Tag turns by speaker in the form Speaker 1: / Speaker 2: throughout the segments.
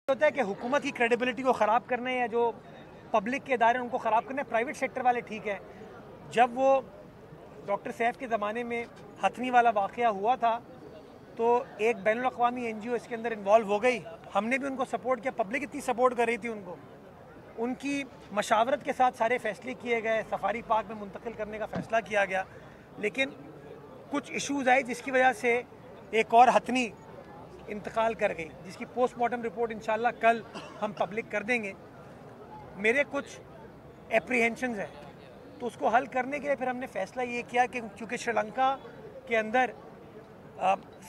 Speaker 1: होता है कि हुकूमत की क्रेडिबिलिटी को ख़राब करने या जो पब्लिक के इदारे उनको ख़राब करने, प्राइवेट सेक्टर वाले ठीक है। जब वो डॉक्टर सैफ के ज़माने में हथनी वाला वाक़या हुआ था तो एक बैनुल-अक़वामी NGO इसके अंदर इन्वॉल्व हो गई, हमने भी उनको सपोर्ट किया, पब्लिक इतनी सपोर्ट कर रही थी उनको, उनकी मशावरत के साथ सारे फैसले किए गए, सफारी पार्क में मुंतकिल करने का फ़ैसला किया गया। लेकिन कुछ इशूज़ आए जिसकी वजह से एक और हथनी इंतकाल कर गई, जिसकी पोस्टमार्टम रिपोर्ट इंशाल्लाह कल हम पब्लिक कर देंगे। मेरे कुछ एप्रीहेंशंस हैं, तो उसको हल करने के लिए फिर हमने फ़ैसला ये किया कि चूँकि श्रीलंका के अंदर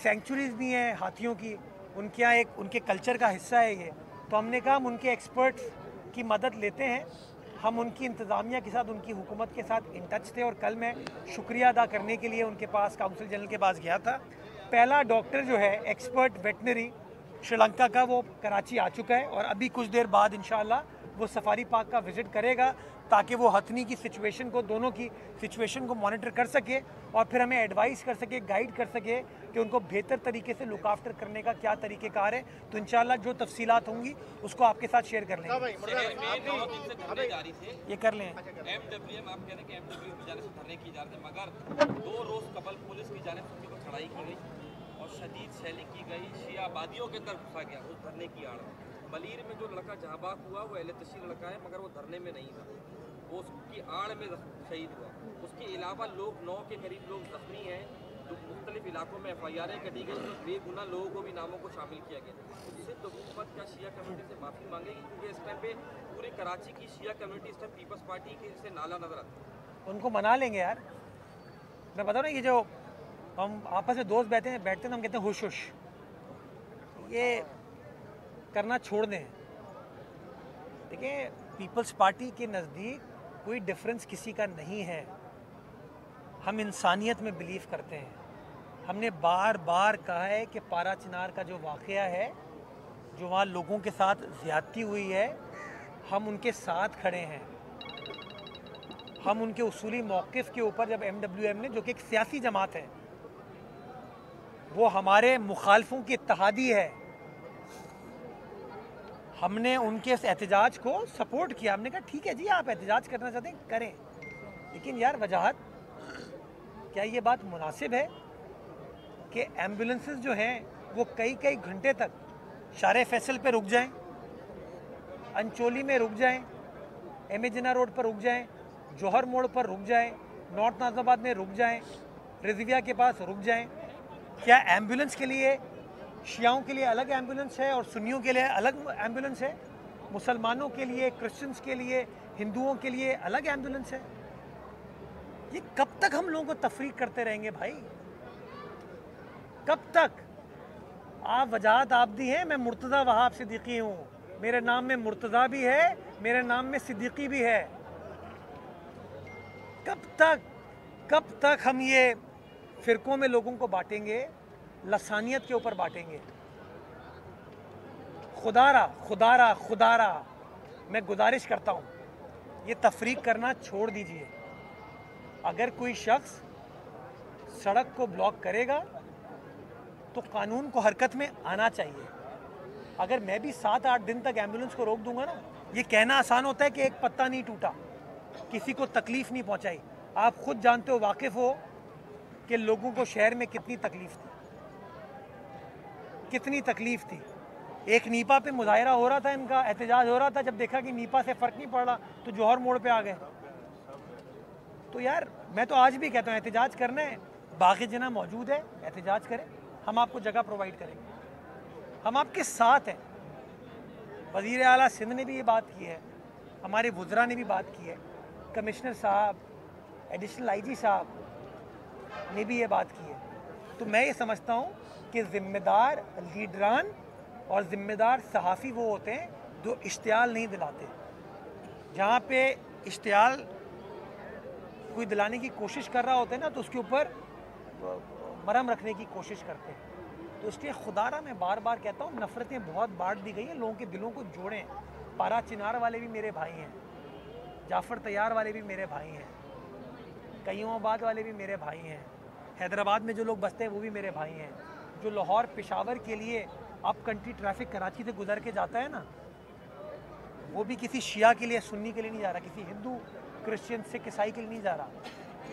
Speaker 1: सेंचुरीज़ भी हैं हाथियों की, उनके यहाँ एक उनके कल्चर का हिस्सा है ये, तो हमने कहा हम उनके एक्सपर्ट्स की मदद लेते हैं। हम उनकी इंतज़ामिया के साथ, उनकी हुकूमत के साथ इन टच थे और कल मैं शुक्रिया अदा करने के लिए उनके पास, काउंसिल जनरल के पास गया था। पहला डॉक्टर जो है एक्सपर्ट वेटनरी श्रीलंका का, वो कराची आ चुका है और अभी कुछ देर बाद इंशाल्लाह वो सफारी पार्क का विज़िट करेगा ताकि वो हथनी की सिचुएशन को, दोनों की सिचुएशन को मॉनिटर कर सके और फिर हमें एडवाइस कर सके, गाइड कर सके कि उनको बेहतर तरीके से लुक आफ्टर करने का क्या तरीक़ेकार है। तो इंशाल्लाह जो तफसीलात होंगी उसको आपके साथ शेयर कर लेंगे। ये कर लें।
Speaker 2: MWM आप कह रहे हैं कि MWM की जानिब से धरने की जा रहे थे, मगर 2 रोज़ कबल पुलिस की जानिब से उनके ऊपर चढ़ाई की गई और शदीद शैली की गई, शिया आबादियों के अंदर घुसा गया उस धरने की आड़ में। बलीर में जो लड़का जहाबाक हुआ वो अहले तशरीह लड़का है, मगर वो धरने में नहीं था, वो उसकी आड़ में शहीद हुआ। उसके अलावा लोग 9 के करीब लोग जख्मी हैं, जो मुख्तलिफ इलाकों में FIR कटी गई, तो बेगुनाह लोगों को भी नामों को शामिल किया गया। उससे तो हुकूमत क्या शिया कम्युनिटी से माफ़ी मांगेगी, क्योंकि इस टाइम पे पूरी कराची की शिया कम्युनिटी इस टाइम पीपल्स पार्टी के से नाला नजर आता है।
Speaker 1: उनको मना लेंगे यार, मैं बता रहा हूँ, ये जो हम आपस में दोस्त बैठते हैं तो हम कहते हैं हुश हुश, ये करना छोड़ दें। देखिए, पीपल्स पार्टी के नज़दीक कोई डिफरेंस किसी का नहीं है। हम इंसानियत में बिलीव करते हैं। हमने बार बार कहा है कि पारा चिनार का जो वाक़या है, जो वहाँ लोगों के साथ ज़्यादती हुई है, हम उनके साथ खड़े हैं। हम उनके उसूली मौक़िफ़ के ऊपर, जब MWM ने, जो कि एक सियासी जमात है, वो हमारे मुखालफों की इत्तेहादी है, हमने उनके इस एहतजाज को सपोर्ट किया। हमने कहा ठीक है जी, आप एहतजाज करना चाहते हैं करें, लेकिन यार वजाहत, क्या ये बात मुनासिब है कि एम्बुलेंसेस जो हैं वो कई कई घंटे तक शारे फैसल पे रुक जाएं, अंचोली में रुक जाएं, MA जिन्ना रोड पर रुक जाएं, जौहर मोड़ पर रुक जाएं, नॉर्थ नाज़िमाबाद में रुक जाएं, रिजविया के पास रुक जाएं? क्या एम्बुलेंस के लिए शियाओं के लिए अलग एम्बुलेंस है और सुन्नियों के लिए अलग एम्बुलेंस है? मुसलमानों के लिए, क्रिश्चियंस के लिए, हिंदुओं के लिए अलग एम्बुलेंस है? ये कब तक हम लोगों को तफरीक करते रहेंगे भाई? कब तक? आप वजाहत आबदी हैं, मैं मुर्तज़ा वहाब सिद्दीकी हूँ, मेरे नाम में मुर्तज़ा भी है, मेरे नाम में सिद्दीकी भी है। कब तक हम ये फ़िरकों में लोगों को बांटेंगे, लसानियत के ऊपर बांटेंगे? खुदारा मैं गुजारिश करता हूँ, ये तफरीक करना छोड़ दीजिए। अगर कोई शख्स सड़क को ब्लॉक करेगा तो कानून को हरकत में आना चाहिए। अगर मैं भी 7-8 दिन तक एम्बुलेंस को रोक दूंगा ना, ये कहना आसान होता है कि एक पत्ता नहीं टूटा, किसी को तकलीफ नहीं पहुंचाई। आप खुद जानते हो, वाकिफ हो कि लोगों को शहर में कितनी तकलीफ थी। एक नीपा पे मुजाहिरा हो रहा था, इनका एहतजाज हो रहा था, जब देखा कि नीपा से फ़र्क नहीं पड़ रहा तो जौहर मोड़ पे आ गए। तो यार मैं तो आज भी कहता हूँ, एहतजाज करना है, बाग़ जिन्ना मौजूद है, एहतजाज करें, हम आपको जगह प्रोवाइड करेंगे, हम आपके साथ हैं। वज़ीर आला सिंध ने भी ये बात की है, हमारे वुज़रा ने भी बात की है, कमिश्नर साहब, एडिशनल IG साहब ने भी ये बात की है। तो मैं ये समझता हूँ कि ज़िम्मेदार लीडरान और ज़िम्मेदार सहाफ़ी वो होते हैं जो इश्तियाल नहीं दिलाते। जहाँ पे इश्तियाल कोई दिलाने की कोशिश कर रहा होता है ना, तो उसके ऊपर मरहम रखने की कोशिश करते हैं। तो इसलिए खुदारा मैं बार बार कहता हूँ, नफ़रतें बहुत बांट दी गई हैं, लोगों के दिलों को जोड़ें। पारा चिनार वाले भी मेरे भाई हैं, जाफ़र तैयार वाले भी मेरे भाई हैं, कईमाबाद वाले भी मेरे भाई हैं, हैदराबाद में जो लोग बसते हैं वो भी मेरे भाई हैं, जो लाहौर पेशावर के लिए अप कंट्री ट्रैफिक कराची से गुजर के जाता है ना, वो भी किसी शिया के लिए, सुन्नी के लिए नहीं जा रहा, किसी हिंदू, क्रिश्चियन, सिख, ईसाई के लिए नहीं जा रहा,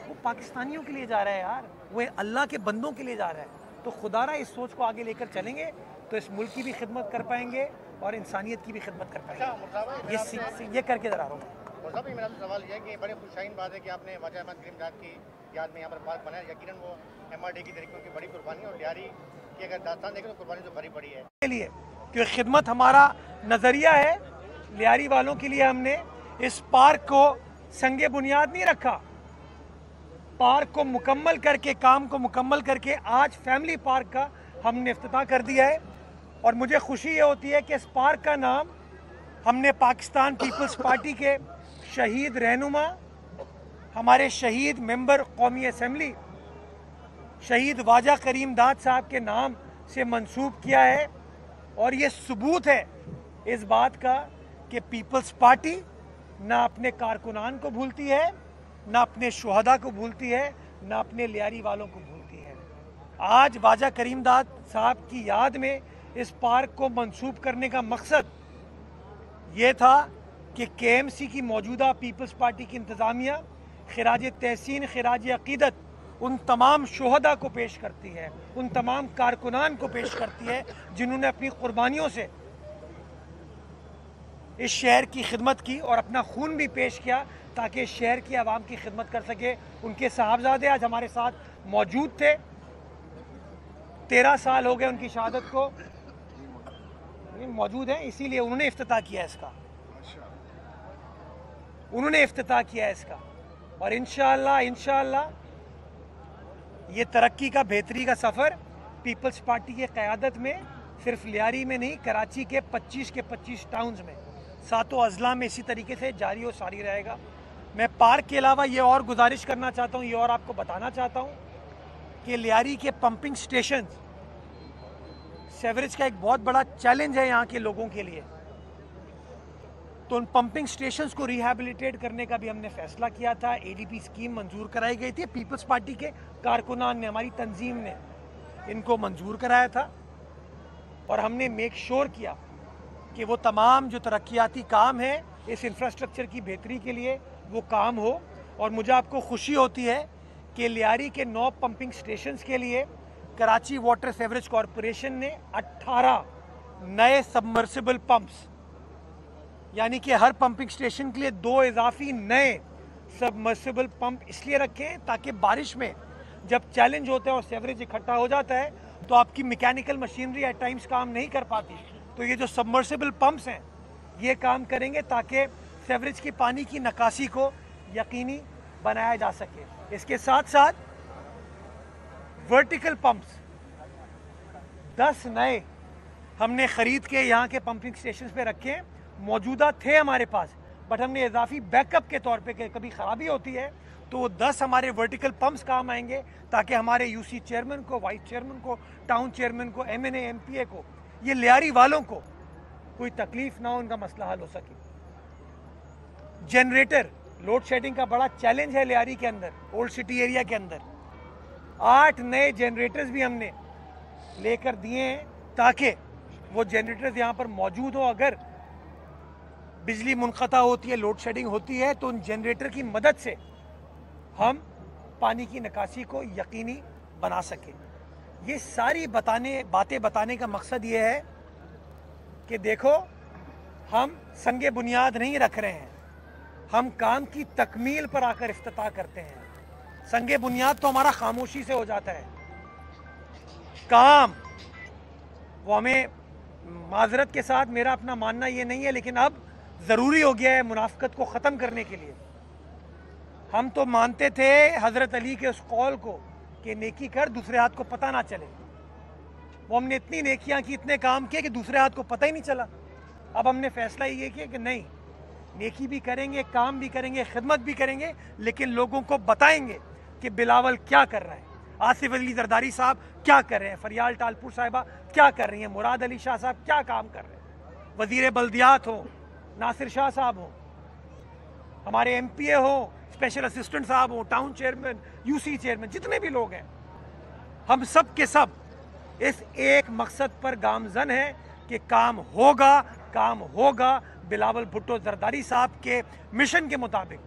Speaker 1: वो पाकिस्तानियों के लिए जा रहा है यार, वो अल्लाह के बंदों के लिए जा रहा है। तो खुदारा इस सोच को आगे लेकर चलेंगे तो इस मुल्क की भी खिदमत कर पाएंगे और इंसानियत की भी खिदमत कर पाएंगे। ये करके जरा रहा हूँ।
Speaker 3: मेरा सवाल यह है कि बड़े खुशाइन बात है कि आपने ख्वाजा अहमद करीमजाद की याद में यहाँ पर पार्क बनाया। यकीनन वो MRD की तरीकों की बड़ी कुर्बानी और लियारी की अगर दास्तान देखें तो कुर्बानी तो भरी पड़ी है
Speaker 1: के लिए, क्योंकि खिदमत हमारा नज़रिया है। लियारी वालों के लिए हमने इस पार्क को संगे बुनियाद नहीं रखा, पार्क को मुकम्मल करके, काम को मुकम्मल करके आज फैमिली पार्क का हमने इफ्तिताह कर दिया है। और मुझे खुशी ये होती है कि इस पार्क का नाम हमने पाकिस्तान पीपल्स पार्टी के शहीद रहनुमा, हमारे शहीद मेंबर कौमी असम्बली शहीद ख्वाजा करीमदाद साहब के नाम से मंसूब किया है। और ये सबूत है इस बात का कि पीपल्स पार्टी ना अपने कारकुनान को भूलती है, ना अपने शुहदा को भूलती है, ना अपने लियारी वालों को भूलती है। आज ख्वाजा करीमदाद साहब की याद में इस पार्क को मंसूब करने का मकसद ये था कि KMC की मौजूदा पीपल्स पार्टी की इंतज़ामिया खिराज तहसीन, खिराज अकीदत उन तमाम शुहदा को पेश करती है, उन तमाम कारकुनान को पेश करती है जिन्होंने अपनी कुर्बानियों से इस शहर की खिदमत की और अपना खून भी पेश किया ताकि इस शहर की आवाम की खिदमत कर सके। उनके साहबजादे आज हमारे साथ मौजूद थे, 13 साल हो गए उनकी शहादत को, मौजूद हैं, इसीलिए उन्होंने इफ्तिताह किया इसका, उन्होंने इफ्तिताह किया इसका। और इंशाअल्लाह ये तरक्की का, बेहतरी का सफ़र पीपल्स पार्टी की क़यादत में सिर्फ लियारी में नहीं, कराची के 25 के 25 टाउन्स में, सातों अजला में इसी तरीके से जारी और सारी रहेगा। मैं पार्क के अलावा ये और गुजारिश करना चाहता हूँ, ये और आपको बताना चाहता हूँ कि लियारी के पंपिंग स्टेशन सेवरेज का एक बहुत बड़ा चैलेंज है यहाँ के लोगों के लिए। तो उन पंपिंग स्टेशंस को रिहैबिलिटेट करने का भी हमने फैसला किया था। ADP स्कीम मंजूर कराई गई थी, पीपल्स पार्टी के कारकुनान ने, हमारी तंजीम ने इनको मंजूर कराया था। और हमने मेक श्योर किया कि वो तमाम जो तरक्याती काम है इस इंफ्रास्ट्रक्चर की बेहतरी के लिए वो काम हो। और मुझे आपको खुशी होती है कि लियारी के 9 पंपिंग स्टेशंस के लिए कराची वाटर सेवरेज कॉरपोरेशन ने 18 नए सबमर्सिबल पंप्स, यानी कि हर पंपिंग स्टेशन के लिए 2 इजाफी नए सबमर्सिबल पंप इसलिए रखे ताकि बारिश में जब चैलेंज होता है और सेवरेज इकट्ठा हो जाता है तो आपकी मैकेनिकल मशीनरी एट टाइम्स काम नहीं कर पाती। तो ये जो सबमर्सिबल पंप्स हैं ये काम करेंगे ताकि सेवरेज की पानी की निकासी को यकीनी बनाया जा सके। इसके साथ साथ वर्टिकल पंप्स 10 नए हमने ख़रीद के यहाँ के पंपिंग स्टेशन पे रखे हैं। मौजूदा थे हमारे पास, बट हमने इजाफी बैकअप के तौर पे कि कभी ख़राबी होती है तो वो 10 हमारे वर्टिकल पंप्स काम आएंगे ताकि हमारे UC चेयरमैन को, वाइस चेयरमैन को, टाउन चेयरमैन को, MNA MPA को, ये लियारी वालों को कोई तकलीफ ना हो, उनका मसला हल हो सके। जनरेटर लोड शेडिंग का बड़ा चैलेंज है लियारी के अंदर, ओल्ड सिटी एरिया के अंदर। 8 नए जनरेटर्स भी हमने लेकर दिए हैं ताकि वो जनरेटर्स यहाँ पर मौजूद हो। अगर बिजली मुनक़ता होती है, लोड शेडिंग होती है, तो उन जनरेटर की मदद से हम पानी की निकासी को यकीनी बना सकें। ये सारी बातें बताने का मकसद ये है कि देखो, हम संगे बुनियाद नहीं रख रहे हैं, हम काम की तकमील पर आकर इफ्तिताह करते हैं। संगे बुनियाद तो हमारा खामोशी से हो जाता है, काम वो हमें, माजरत के साथ मेरा अपना मानना ये नहीं है, लेकिन अब ज़रूरी हो गया है मुनाफ़िकत को ख़त्म करने के लिए। हम तो मानते थे हज़रत अली के उस कौल को कि नेकी कर दूसरे हाथ को पता ना चले। वो हमने इतनी नेकियां की, इतने काम किए कि दूसरे हाथ को पता ही नहीं चला। अब हमने फ़ैसला ये किया कि नहीं, नेकी भी करेंगे, काम भी करेंगे, खिदमत भी करेंगे, लेकिन लोगों को बताएंगे कि बिलावल क्या कर रहा है, आसिफ अली जरदारी साहब क्या कर रहे हैं, फरियाल टालपुर साहिबा क्या कर रही हैं, मुराद अली शाह साहब क्या काम कर रहे हैं, वज़ीर बल्दियात हो नासिर शाह साहब हो, हमारे MPA हो, स्पेशल असिस्टेंट साहब हो, टाउन चेयरमैन, UC चेयरमैन, जितने भी लोग हैं, हम सब के सब इस एक मकसद पर गामजन है कि काम होगा, काम होगा। बिलावल भुट्टो जरदारी साहब के मिशन के मुताबिक,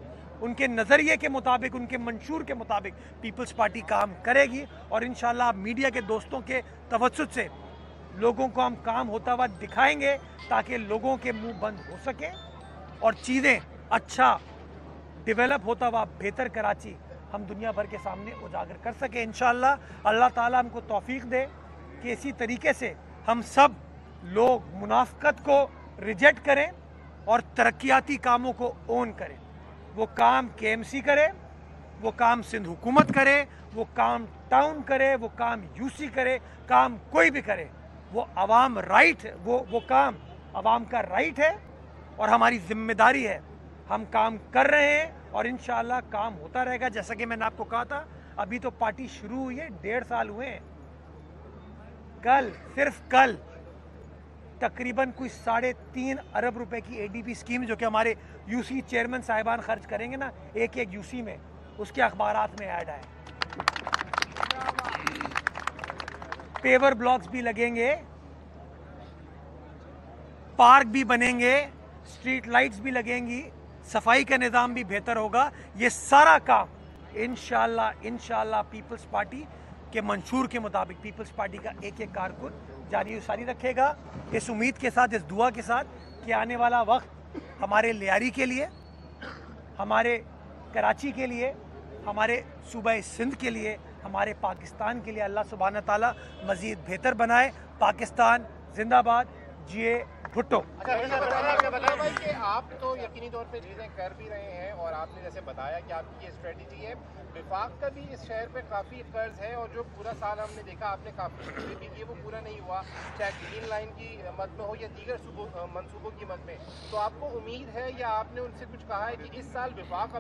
Speaker 1: उनके नज़रिए के मुताबिक, उनके मंशूर के मुताबिक पीपल्स पार्टी काम करेगी और इंशाल्लाह मीडिया के दोस्तों के तवज्जुद से लोगों को हम काम होता हुआ दिखाएंगे ताकि लोगों के मुंह बंद हो सके और चीज़ें अच्छा डेवलप होता हुआ बेहतर कराची हम दुनिया भर के सामने उजागर कर सके। इंशाल्लाह अल्लाह ताला हमको तौफीक दे कि इसी तरीके से हम सब लोग मुनाफकत को रिजेक्ट करें और तरक्याती कामों को ओन करें। वो काम KMC करे, वो काम सिंध हुकूमत करे, वो काम टाउन करे, वो काम UC करे, काम कोई भी करे, वो अवाम राइट, वो काम अवाम का राइट है और हमारी जिम्मेदारी है। हम काम कर रहे हैं और इंशाल्लाह काम होता रहेगा। जैसा कि मैंने आपको कहा था, अभी तो पार्टी शुरू हुई है, 1.5 साल हुए हैं। कल, सिर्फ कल तकरीबन कोई 3.5 अरब रुपए की ADB स्कीम जो कि हमारे UC चेयरमैन साहिबान खर्च करेंगे ना एक UC में, उसके अखबारात में ऐड आए। पेवर ब्लॉक्स भी लगेंगे, पार्क भी बनेंगे, स्ट्रीट लाइट्स भी लगेंगी, सफाई का निज़ाम भी बेहतर होगा। ये सारा काम इंशाल्लाह पीपल्स पार्टी के मंशूर के मुताबिक पीपल्स पार्टी का एक एक कारकुन जारी सारी रखेगा। इस उम्मीद के साथ, इस दुआ के साथ कि आने वाला वक्त हमारे लियारी के लिए, हमारे कराची के लिए, हमारे सूबा सिंध के लिए, हमारे पाकिस्तान के लिए अल्लाह सुब्हाना ताला मज़ीद बेहतर बनाए। पाकिस्तान जिंदाबाद, जिए भुट्टो।
Speaker 4: अच्छा भाई कि आप तो यकीनी तौर पे चीज़ें कर भी रहे हैं और आपने जैसे बताया कि आपकी ये स्ट्रेटजी है। विफाक का भी इस शहर पे काफ़ी कर्ज है और जो पूरा साल हमने देखा आपने काफ़ी चीज़ें भी की, वो पूरा नहीं हुआ, चाहे ग्रीन लाइन की मद में हो या दीगर मनसूबों की मद में। तो आपको उम्मीद है या आपने उनसे कुछ कहा है कि इस साल विफाक